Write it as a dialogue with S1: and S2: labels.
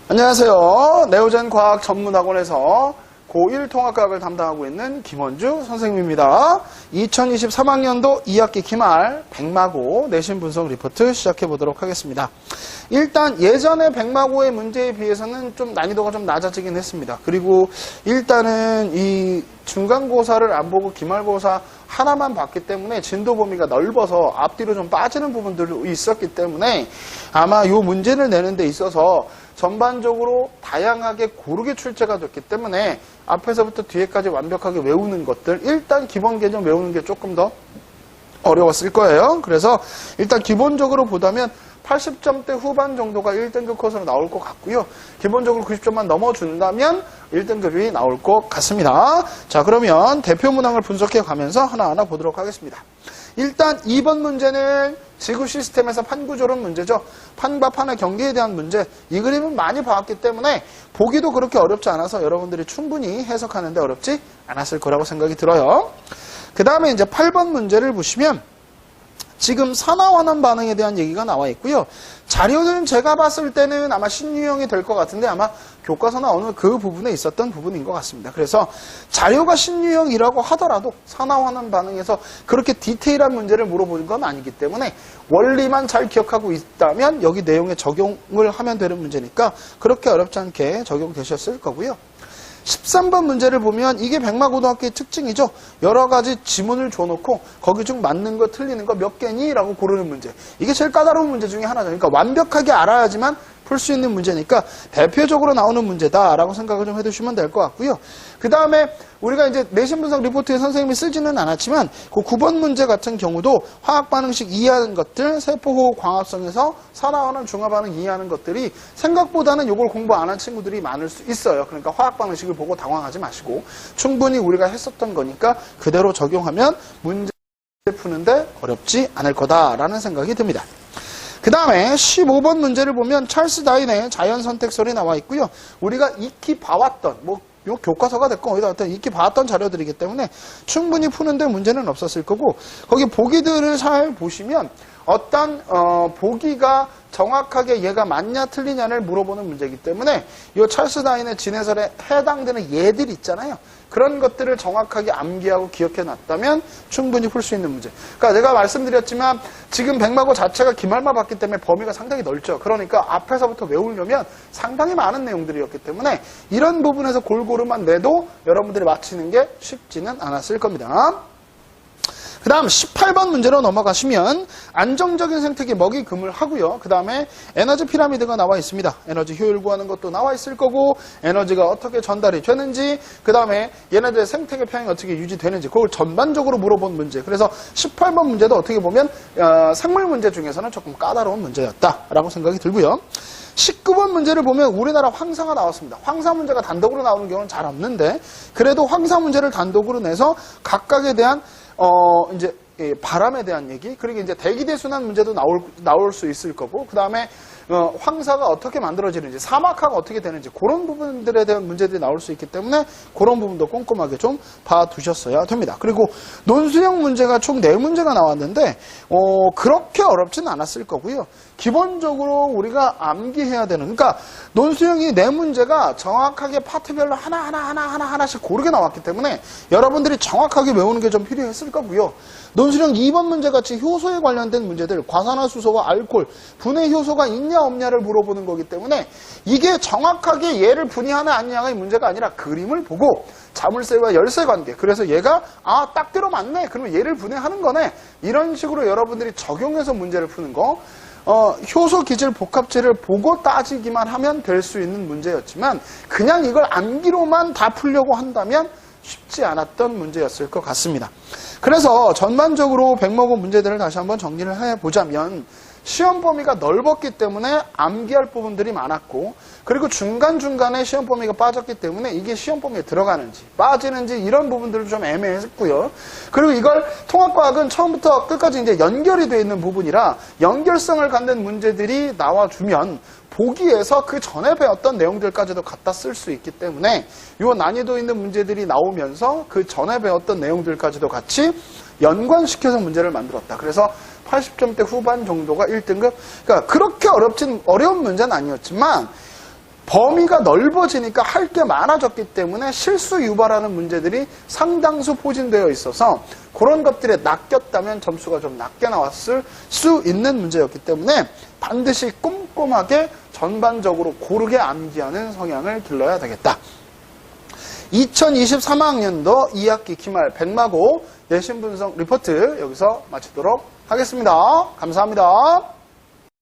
S1: 안녕하세요. 네오젠 과학 전문학원에서 고1 통합과학을 담당하고 있는 김원주 선생님입니다. 2023학년도 2학기 기말 백마고 내신 분석 리포트 시작해 보도록 하겠습니다. 일단 예전에 백마고의 문제에 비해서는 좀 난이도가 좀 낮아지긴 했습니다. 그리고 일단은 이 중간고사를 안 보고 기말고사 하나만 봤기 때문에 진도 범위가 넓어서 앞뒤로 좀 빠지는 부분들도 있었기 때문에 아마 이 문제를 내는 데 있어서 전반적으로 다양하게 고르게 출제가 됐기 때문에 앞에서부터 뒤에까지 완벽하게 외우는 것들, 일단 기본 개념 외우는 게 조금 더 어려웠을 거예요. 그래서 일단 기본적으로 보다면 80점대 후반 정도가 1등급 코스로 나올 것 같고요. 기본적으로 90점만 넘어준다면 1등급이 나올 것 같습니다. 자, 그러면 대표 문항을 분석해 가면서 하나하나 보도록 하겠습니다. 일단 2번 문제는 지구 시스템에서 판구조론 문제죠. 판과 판의 경계에 대한 문제. 이 그림은 많이 봐왔기 때문에 보기도 그렇게 어렵지 않아서 여러분들이 충분히 해석하는데 어렵지 않았을 거라고 생각이 들어요. 그 다음에 이제 8번 문제를 보시면 지금 산화환원 반응에 대한 얘기가 나와 있고요. 자료는 제가 봤을 때는 아마 신유형이 될 것 같은데 아마 교과서 나오는 그 부분에 있었던 부분인 것 같습니다. 그래서 자료가 신유형이라고 하더라도 산화환원 반응에서 그렇게 디테일한 문제를 물어보는 건 아니기 때문에 원리만 잘 기억하고 있다면 여기 내용에 적용을 하면 되는 문제니까 그렇게 어렵지 않게 적용되셨을 거고요. 13번 문제를 보면 이게 백마고등학교의 특징이죠. 여러 가지 지문을 줘놓고 거기 중 맞는 거 틀리는 거 몇 개니? 라고 고르는 문제. 이게 제일 까다로운 문제 중에 하나죠. 그러니까 완벽하게 알아야지만 풀 수 있는 문제니까 대표적으로 나오는 문제다라고 생각을 좀 해두시면 될 것 같고요. 그 다음에 우리가 이제 내신 분석 리포트에 선생님이 쓰지는 않았지만 그 9번 문제 같은 경우도 화학 반응식 이해하는 것들, 세포호흡 광합성에서 산화환원 중화반응 이해하는 것들이 생각보다는 이걸 공부 안 한 친구들이 많을 수 있어요. 그러니까 화학 반응식을 보고 당황하지 마시고 충분히 우리가 했었던 거니까 그대로 적용하면 문제 푸는데 어렵지 않을 거다라는 생각이 듭니다. 그 다음에 15번 문제를 보면 찰스 다윈의 자연선택설이 나와 있고요. 우리가 익히 봐왔던 요 교과서가 됐건 어디다 갔든 익히 봐왔던 자료들이기 때문에 충분히 푸는데 문제는 없었을 거고 거기 보기들을 잘 보시면 어떤 보기가 정확하게 얘가 맞냐 틀리냐를 물어보는 문제이기 때문에 이 찰스 다윈의 진해설에 해당되는 예들 있잖아요. 그런 것들을 정확하게 암기하고 기억해 놨다면 충분히 풀 수 있는 문제. 그러니까 내가 말씀드렸지만 지금 백마고 자체가 기말만 봤기 때문에 범위가 상당히 넓죠. 그러니까 앞에서부터 외우려면 상당히 많은 내용들이었기 때문에 이런 부분에서 골고루만 내도 여러분들이 맞히는 게 쉽지는 않았을 겁니다. 그 다음 18번 문제로 넘어가시면 안정적인 생태계 먹이 금을 하고요. 그 다음에 에너지 피라미드가 나와 있습니다. 에너지 효율 구하는 것도 나와 있을 거고 에너지가 어떻게 전달이 되는지 그 다음에 얘네들의 생태계 평형이 어떻게 유지되는지 그걸 전반적으로 물어본 문제. 그래서 18번 문제도 어떻게 보면 생물 문제 중에서는 조금 까다로운 문제였다라고 생각이 들고요. 19번 문제를 보면 우리나라 황사가 나왔습니다. 황사 문제가 단독으로 나오는 경우는 잘 없는데 그래도 황사 문제를 단독으로 내서 각각에 대한 이제 바람에 대한 얘기 그리고 이제 대기대순환 문제도 나올 수 있을 거고 그 다음에 황사가 어떻게 만들어지는지 사막화가 어떻게 되는지 그런 부분들에 대한 문제들이 나올 수 있기 때문에 그런 부분도 꼼꼼하게 좀 봐두셨어야 됩니다. 그리고 논술형 문제가 총 4문제가 나왔는데 그렇게 어렵진 않았을 거고요. 기본적으로 우리가 암기해야 되는 그러니까 논술형이 4문제가 정확하게 파트별로 하나씩 고르게 나왔기 때문에 여러분들이 정확하게 외우는 게 좀 필요했을 거고요. 논술형 2번 문제 같이 효소에 관련된 문제들 과산화수소와 알코올 분해 효소가 있냐 없냐를 물어보는 거기 때문에 이게 정확하게 얘를 분해하냐 아니냐의 문제가 아니라 그림을 보고 자물쇠와 열쇠 관계 그래서 얘가 딱 들어 맞네 그러면 얘를 분해하는 거네 이런 식으로 여러분들이 적용해서 문제를 푸는 거 효소 기질 복합체를 보고 따지기만 하면 될 수 있는 문제였지만 그냥 이걸 암기로만 다 풀려고 한다면 쉽지 않았던 문제였을 것 같습니다. 그래서 전반적으로 백마고 문제들을 다시 한번 정리를 해보자면 시험 범위가 넓었기 때문에 암기할 부분들이 많았고 그리고 중간중간에 시험 범위가 빠졌기 때문에 이게 시험 범위에 들어가는지 빠지는지 이런 부분들도 좀 애매했고요. 그리고 이걸 통합과학은 처음부터 끝까지 이제 연결이 되어 있는 부분이라 연결성을 갖는 문제들이 나와주면 보기에서 그 전에 배웠던 내용들까지도 갖다 쓸 수 있기 때문에 이 난이도 있는 문제들이 나오면서 그 전에 배웠던 내용들까지도 같이 연관시켜서 문제를 만들었다. 그래서 80점대 후반 정도가 1등급. 그러니까 그렇게 어려운 문제는 아니었지만 범위가 넓어지니까 할 게 많아졌기 때문에 실수 유발하는 문제들이 상당수 포진되어 있어서 그런 것들에 낚였다면 점수가 좀 낮게 나왔을 수 있는 문제였기 때문에 반드시 꼼꼼하게 전반적으로 고르게 암기하는 성향을 길러야 되겠다. 2023학년도 2학기 기말 백마고 내신 분석 리포트 여기서 마치도록 하겠습니다. 감사합니다.